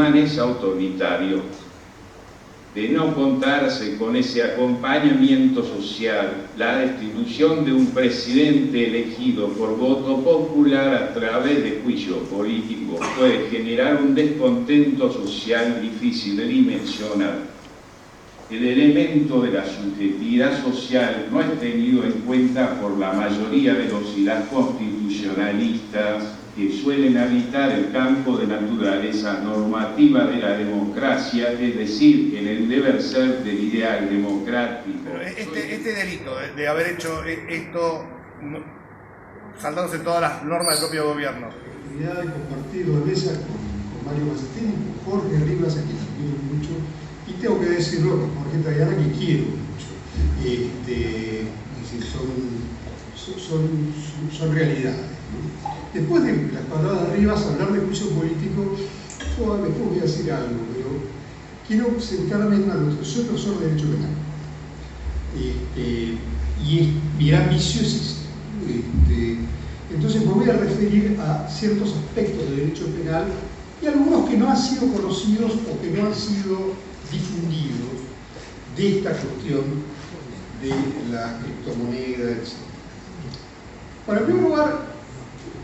permanece autoritario. De no contarse con ese acompañamiento social, la destitución de un presidente elegido por voto popular a través de juicio político puede generar un descontento social difícil de dimensionar. El elemento de la subjetividad social no es tenido en cuenta por la mayoría de los y las constitucionalistas que suelen habitar el campo de naturaleza normativa de la democracia, es decir, en el deber ser del ideal democrático. Pero este delito de haber hecho esto saltándose todas las normas del propio gobierno. He compartido de mesa con Mario Mazzettini, con Jorge Rivas, a quien admiro mucho, y tengo que decirlo con Jorge Tagliana, que quiero mucho. Es decir, son realidades, ¿no? Después de las palabras de Rivas, hablar de juicio político, yo después voy a decir algo, pero quiero sentarme en algo. Soy profesor de Derecho Penal. Y mi ambicio es este. Entonces me voy a referir a ciertos aspectos del derecho penal y algunos que no han sido conocidos o que no han sido difundidos de esta cuestión de la criptomoneda, etc. Bueno, en primer lugar,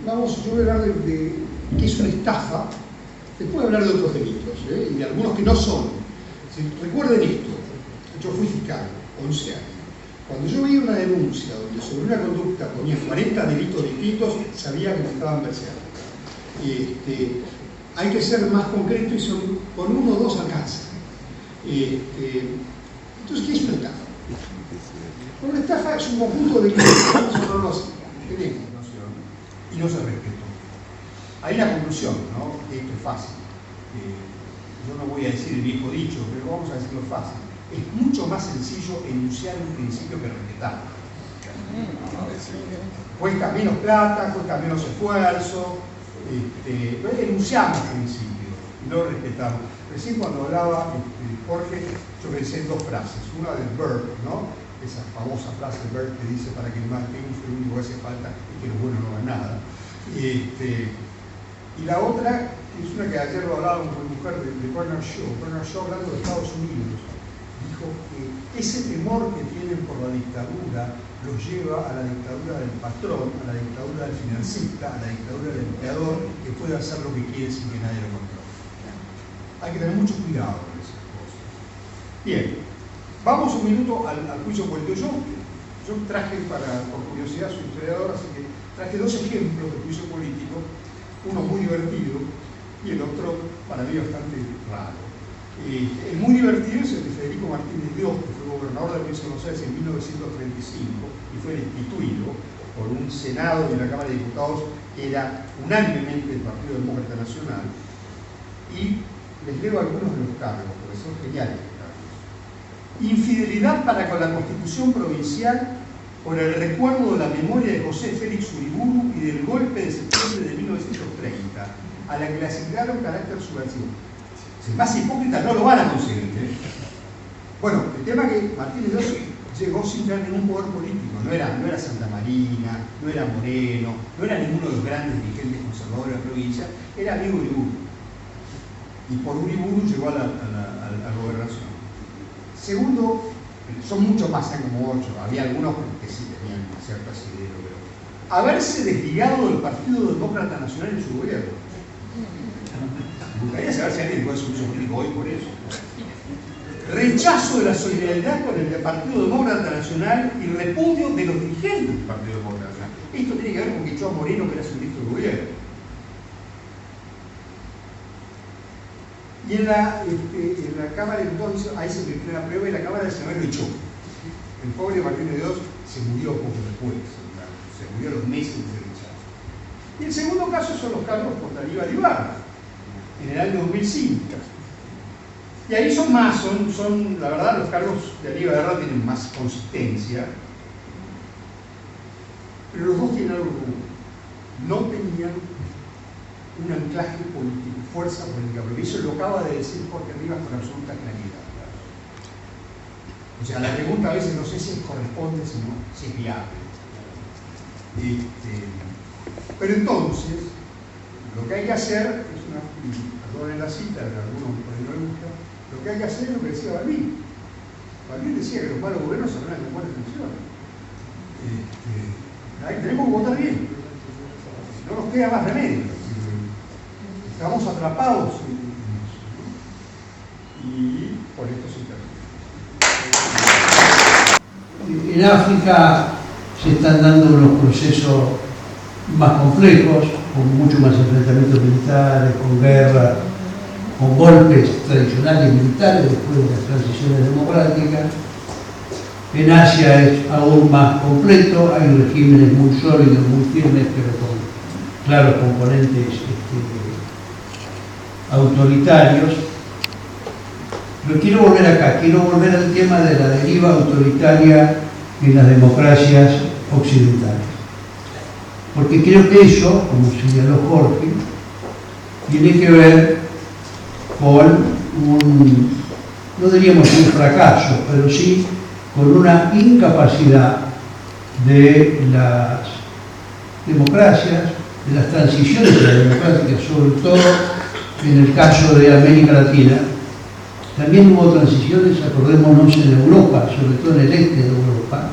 yo voy a hablar de qué es una estafa, después voy a hablar de otros delitos, y de algunos que no son. Recuerden esto, yo fui fiscal, 11 años. Cuando yo veía una denuncia donde sobre una conducta ponía 40 delitos distintos, sabía que me estaban perseguiendo. Hay que ser más concreto y con uno o dos alcanza. Entonces, ¿qué es una estafa? Una estafa es un conjunto de delitos que no los tenemos y no se respetó. Hay la conclusión, ¿no? Esto es fácil. Yo no voy a decir el viejo dicho, pero vamos a decirlo fácil. Es mucho más sencillo enunciar un principio que respetarlo. Cuesta menos plata, cuesta menos esfuerzo, pero enunciamos principios y no respetamos. Recién cuando hablaba Jorge, yo pensé en dos frases. Una del Bert, ¿no? Esa famosa frase de Bert que dice: para que el mal triunfe, lo único que hace falta es que lo bueno no haga nada. Y la otra, que es una que ayer lo hablábamos con mujer de Bernard Shaw. Bernard Shaw, hablando de Estados Unidos, dijo que ese temor que tienen por la dictadura los lleva a la dictadura del patrón, a la dictadura del financista, a la dictadura del empleador, que puede hacer lo que quiere sin que nadie lo controle. Hay que tener mucho cuidado con esas cosas. Bien, vamos un minuto al juicio político. Yo traje, por curiosidad, soy historiador, así que traje dos ejemplos de juicio político, uno muy divertido y el otro para mí bastante raro. El muy divertido es el de Federico Martínez Dios, que fue gobernador de la provincia de Buenos Aires en 1935 y fue destituido por un Senado y una Cámara de Diputados que era unánimemente del Partido Demócrata Nacional. Y les leo algunos de los cargos, porque son geniales los cargos. Infidelidad para con la Constitución Provincial por el recuerdo de la memoria de José Félix Uriburu y del golpe de septiembre de 1930, a la que le asignaron carácter subversivo. Si más hipócritas no lo van a conseguir. Bueno, el tema es que Martínez Dios llegó sin tener ningún poder político. No era Santa Marina, no era Moreno, no era ninguno de los grandes dirigentes conservadores de la provincia, era amigo de Uriburu. Y por Uriburu llegó a la gobernación. Segundo, son muchos más, eran como 8. Había algunos que sí tenían cierto asidero, pero haberse desligado del Partido Demócrata Nacional en su gobierno. Me gustaría saber si alguien puede ser un político hoy por eso. Rechazo de la solidaridad con el Partido Demócrata Nacional y repudio de los dirigentes del Partido Demócrata Nacional. Esto tiene que ver con que echó a Moreno, que era su ministro de gobierno. Y en la Cámara de Diputados, ahí se metió la prueba y la Cámara de Senadores lo echó. El pobre Martínez Dios se murió poco después, se murió a los meses de rechazo. Y el segundo caso son los cargos contra Aníbal Ibarra, en el año 2005. Y ahí son más, la verdad, los cargos de Aníbal Ibarra tienen más consistencia, pero los dos tienen algo en común. No tenían un anclaje político, fuerza política, porque eso lo acaba de decir Jorge Rivas con absoluta claridad. O sea, la pregunta a veces no sé si corresponde, sino si es viable. Pero entonces, lo que hay que hacer es en la cita, en algunos por ahí no les gusta, lo que hay que hacer es lo que decía Balbín. Balbín decía que los malos gobiernos se hablan con buenas intenciones. Ahí tenemos que votar bien. Si no nos queda más remedio. Estamos atrapados en eso, ¿no? Y por esto se termina. En África se están dando unos procesos más complejos, con mucho más enfrentamientos militares, con guerra, con golpes tradicionales militares después de las transiciones democráticas. En Asia es aún más completo, hay regímenes muy sólidos, muy firmes, pero con claros componentes autoritarios. Pero quiero volver acá, quiero volver al tema de la deriva autoritaria en las democracias occidentales. Porque creo que eso, como señaló Jorge, tiene que ver con no diríamos un fracaso, pero sí con una incapacidad de las democracias, de las transiciones de las democráticas, sobre todo en el caso de América Latina. También hubo transiciones, acordémonos, en Europa, sobre todo en el este de Europa,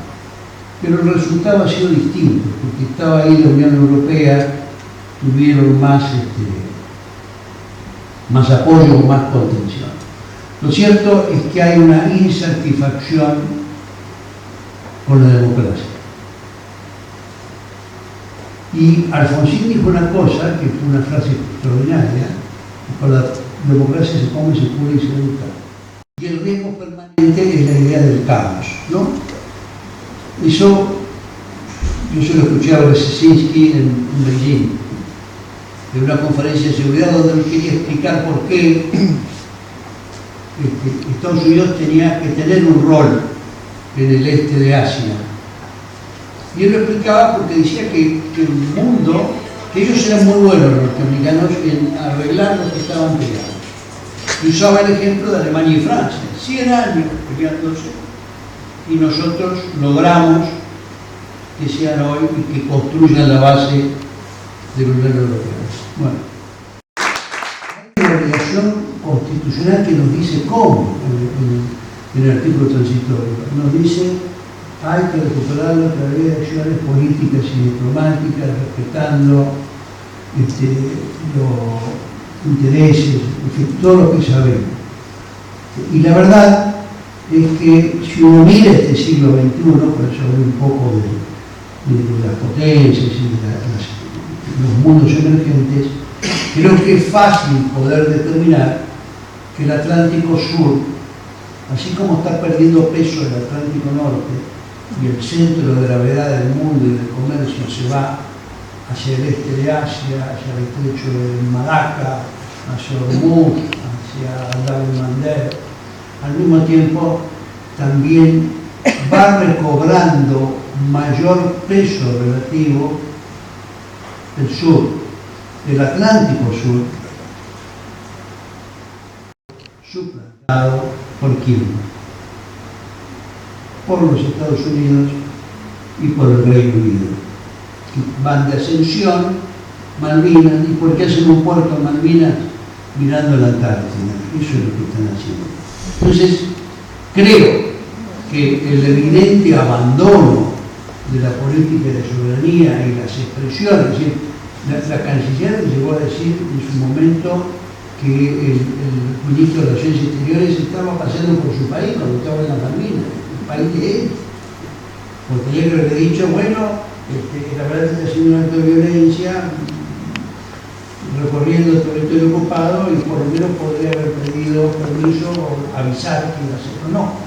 pero el resultado ha sido distinto, porque estaba ahí la Unión Europea, tuvieron más apoyo, más contención. Lo cierto es que hay una insatisfacción con la democracia. Y Alfonsín dijo una cosa, que fue una frase extraordinaria: con la democracia se come, se cura y se educa. Y el riesgo permanente es la idea del caos, ¿no? Eso yo se lo escuché a Brzezinski en Beijing, en una conferencia de seguridad donde él quería explicar por qué Estados Unidos tenía que tener un rol en el este de Asia. Y él lo explicaba porque decía que el mundo, que ellos eran muy buenos los norteamericanos en arreglar lo que estaban peleando. Y usaba el ejemplo de Alemania y Francia, 100 años peleándose, y nosotros logramos que sean hoy y que construyan la base de la Unión Europea. Bueno, hay una obligación constitucional que nos dice cómo, en el artículo transitorio, nos dice: hay que recuperarlo a través de acciones políticas y diplomáticas, respetando los intereses, en fin, todo lo que sabemos. Y la verdad es que si uno mira este siglo XXI, por eso hablo un poco de las potencias y de los mundos emergentes, creo que es fácil poder determinar que el Atlántico Sur, así como está perdiendo peso el Atlántico Norte, y el centro de gravedad del mundo y del comercio se va hacia el este de Asia, hacia el estrecho de Malaca, hacia Hormuz, hacia Darmander, al mismo tiempo también va recobrando mayor peso relativo el sur, el Atlántico Sur, suplantado por quién, por los Estados Unidos y por el Reino Unido, que van de ascensión, Malvinas, y por qué hacen un puerto en Malvinas mirando la Antártida. Eso es lo que están haciendo. Entonces, creo que el evidente abandono de la política de soberanía y las expresiones, es decir, la canciller llegó a decir en su momento que el ministro de Relaciones Exteriores estaba paseando por su país cuando estaba en las Malvinas, el país de él. Porque él le había dicho, bueno, la verdad está haciendo un acto de violencia, recorriendo el territorio ocupado, y por lo menos podría haber pedido permiso o avisar que iba a hacerlo.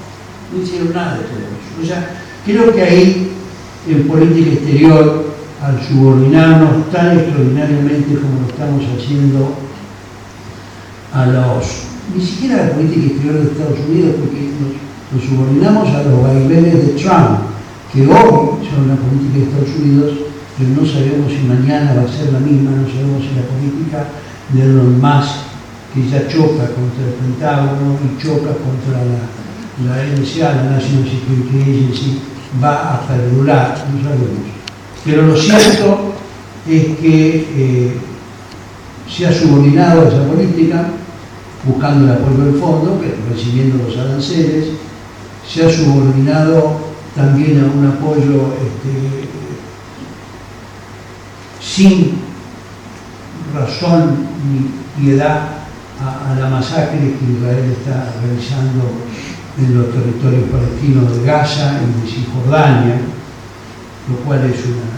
No hicieron nada de todo eso. O sea, creo que ahí, en política exterior, al subordinarnos tan extraordinariamente como lo estamos haciendo ni siquiera a la política exterior de Estados Unidos, porque nos subordinamos a los vaivenes de Trump, que hoy son la política de Estados Unidos, pero no sabemos si mañana va a ser la misma, no sabemos si la política de Elon Musk, que ya choca contra el Pentágono y choca contra la NSA, la National Security Agency, va a perdurar, no sabemos. Pero lo cierto es que se ha subordinado a esa política, buscando el apoyo del fondo, pero recibiendo los aranceles. Se ha subordinado también a un apoyo sin razón ni piedad a la masacre que Israel está realizando en los territorios palestinos de Gaza y de Cisjordania, lo cual es una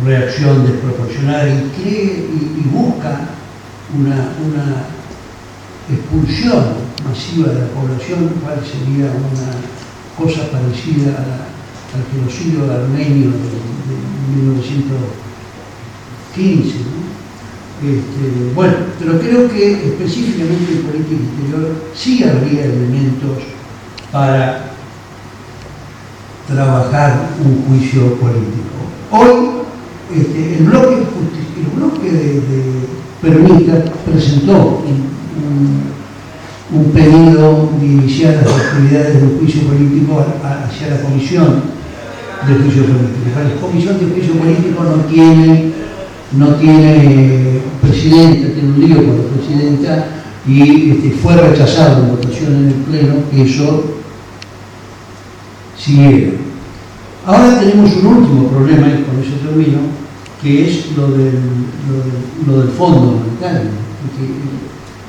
reacción desproporcionada y busca una expulsión masiva de la población, cual sería una cosa parecida al genocidio armenio de 1915, ¿no? Bueno, pero creo que específicamente en política interior sí habría elementos para trabajar un juicio político. Hoy el bloque de peronistas presentó un pedido de iniciar las actividades de un juicio político hacia la comisión de juicio político. La comisión de juicio político no tiene presidenta, tiene un lío con la presidenta y fue rechazado en votación en el Pleno que eso siguiera. Ahora tenemos un último problema, y con eso termino, que es lo del Fondo Monetario. Porque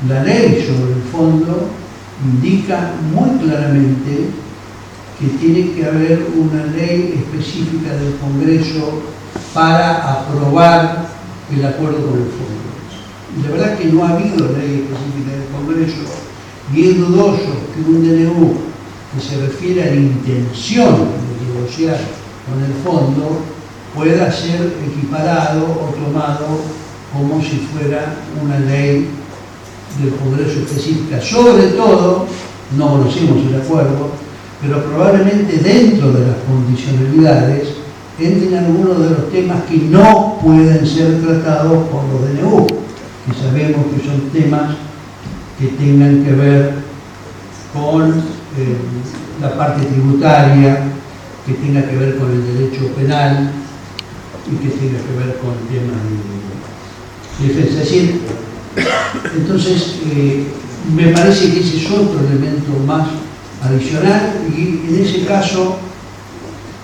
la ley sobre el fondo indica muy claramente que tiene que haber una ley específica del Congreso para aprobar el acuerdo con el fondo. Y la verdad que no ha habido ley específica del Congreso y es dudoso que un DNU que se refiere a la intención de negociar con el fondo pueda ser equiparado o tomado como si fuera una ley del Congreso específica. Sobre todo, no conocemos el acuerdo, pero probablemente dentro de las condicionalidades entren algunos de los temas que no pueden ser tratados por los DNU, que sabemos que son temas que tengan que ver con la parte tributaria, que tenga que ver con el derecho penal y que tenga que ver con temas de defensa. Es decir, entonces me parece que ese es otro elemento más adicional y en ese caso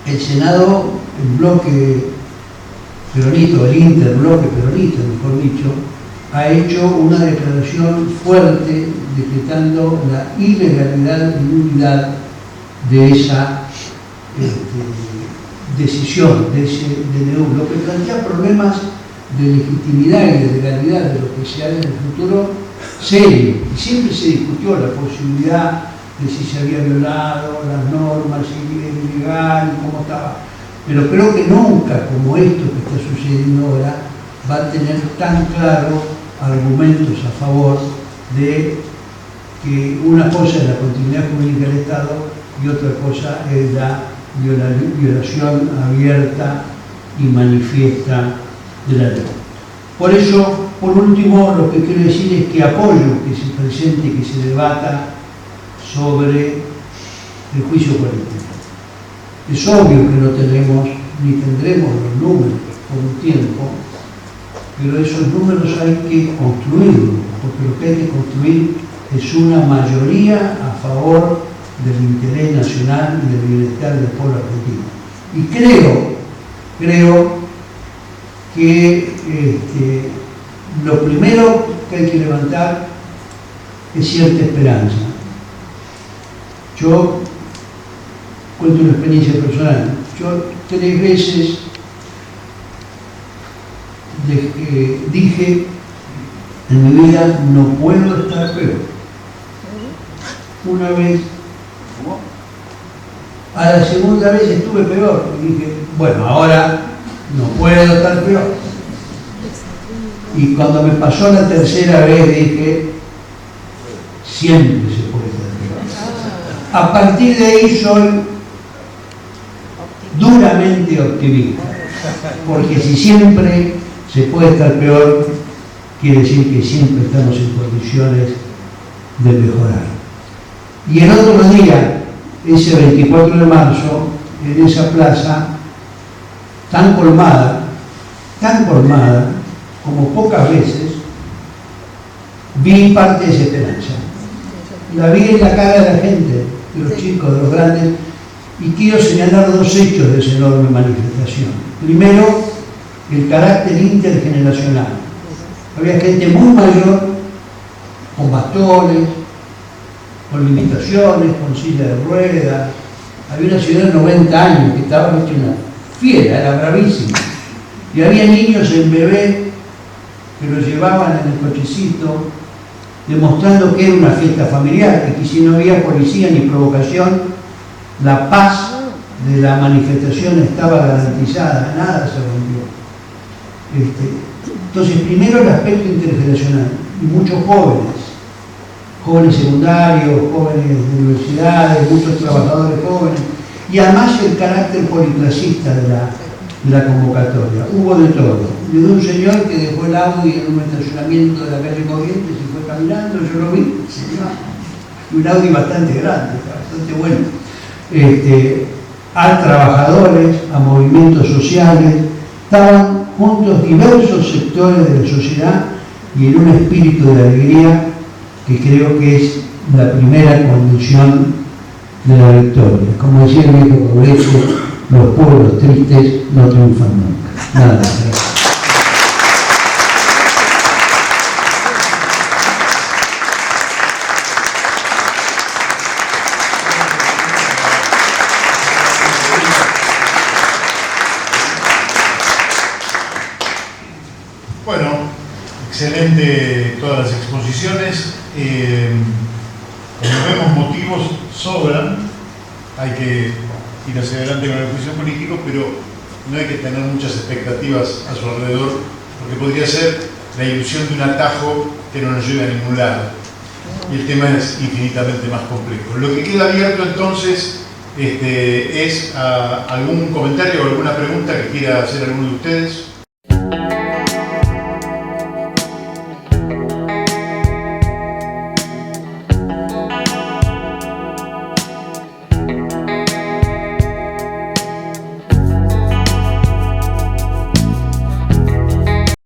el Senado, el bloque peronista, el interbloque peronista, mejor dicho, ha hecho una declaración fuerte decretando la ilegalidad y nulidad de esa decisión, de ese DNU, lo que plantea problemas de legitimidad y de legalidad de lo que se haga en el futuro serio. Y siempre se discutió la posibilidad de si se había violado las normas, si era ilegal, cómo estaba. Pero creo que nunca, como esto que está sucediendo ahora, va a tener tan claro argumentos a favor de que una cosa es la continuidad jurídica del Estado y otra cosa es la violación abierta y manifiesta de la ley. Por eso, por último, lo que quiero decir es que apoyo que se presente y que se debata sobre el juicio político. Es obvio que no tenemos ni tendremos los números por un tiempo, pero esos números hay que construirlos, porque lo que hay que construir es una mayoría a favor del interés nacional y del bienestar del pueblo argentino. Y creo que lo primero que hay que levantar es cierta esperanza. Yo cuento una experiencia personal. Yo 3 veces dije en mi vida no puedo estar peor. Una vez, a la segunda vez estuve peor y dije, bueno, ahora no puedo estar peor. Y cuando me pasó la tercera vez dije, siempre se puede estar peor. A partir de ahí soy duramente optimista, porque si siempre se puede estar peor, quiere decir que siempre estamos en condiciones de mejorar. Y el otro día, ese 24 de marzo, en esa plaza tan colmada, como pocas veces, vi parte de esa esperanza. La vi en la cara de la gente, de los chicos, de los grandes, y quiero señalar dos hechos de esa enorme manifestación. Primero, el carácter intergeneracional. Había gente muy mayor, con bastones, con limitaciones, con silla de ruedas. Había una señora de 90 años que estaba hecha una fiera, era bravísima. Y había niños en bebé que lo llevaban en el cochecito, demostrando que era una fiesta familiar, que si no había policía ni provocación, la paz de la manifestación estaba garantizada, nada se rompió. Entonces, primero el aspecto intergeneracional, y muchos jóvenes secundarios, jóvenes de universidades, muchos trabajadores jóvenes, y además el carácter policlasista de la convocatoria. Hubo de todo, desde un señor que dejó el Audi en un estacionamiento de la calle Corrientes y fue caminando, yo lo vi, un Audi bastante grande, bastante bueno, a trabajadores, a movimientos sociales, estaban juntos diversos sectores de la sociedad y en un espíritu de alegría que creo que es la primera condición de la victoria. Como decía el viejo Congreso, los pueblos tristes no triunfan nunca. Nada más. Bueno, excelente todas las exposiciones. Como vemos, motivos sobran. Hay que ir hacia adelante con el juicio político, pero no hay que tener muchas expectativas a su alrededor, porque podría ser la ilusión de un atajo que no nos lleve a ningún lado. Y el tema es infinitamente más complejo. Lo que queda abierto entonces es algún comentario o alguna pregunta que quiera hacer alguno de ustedes.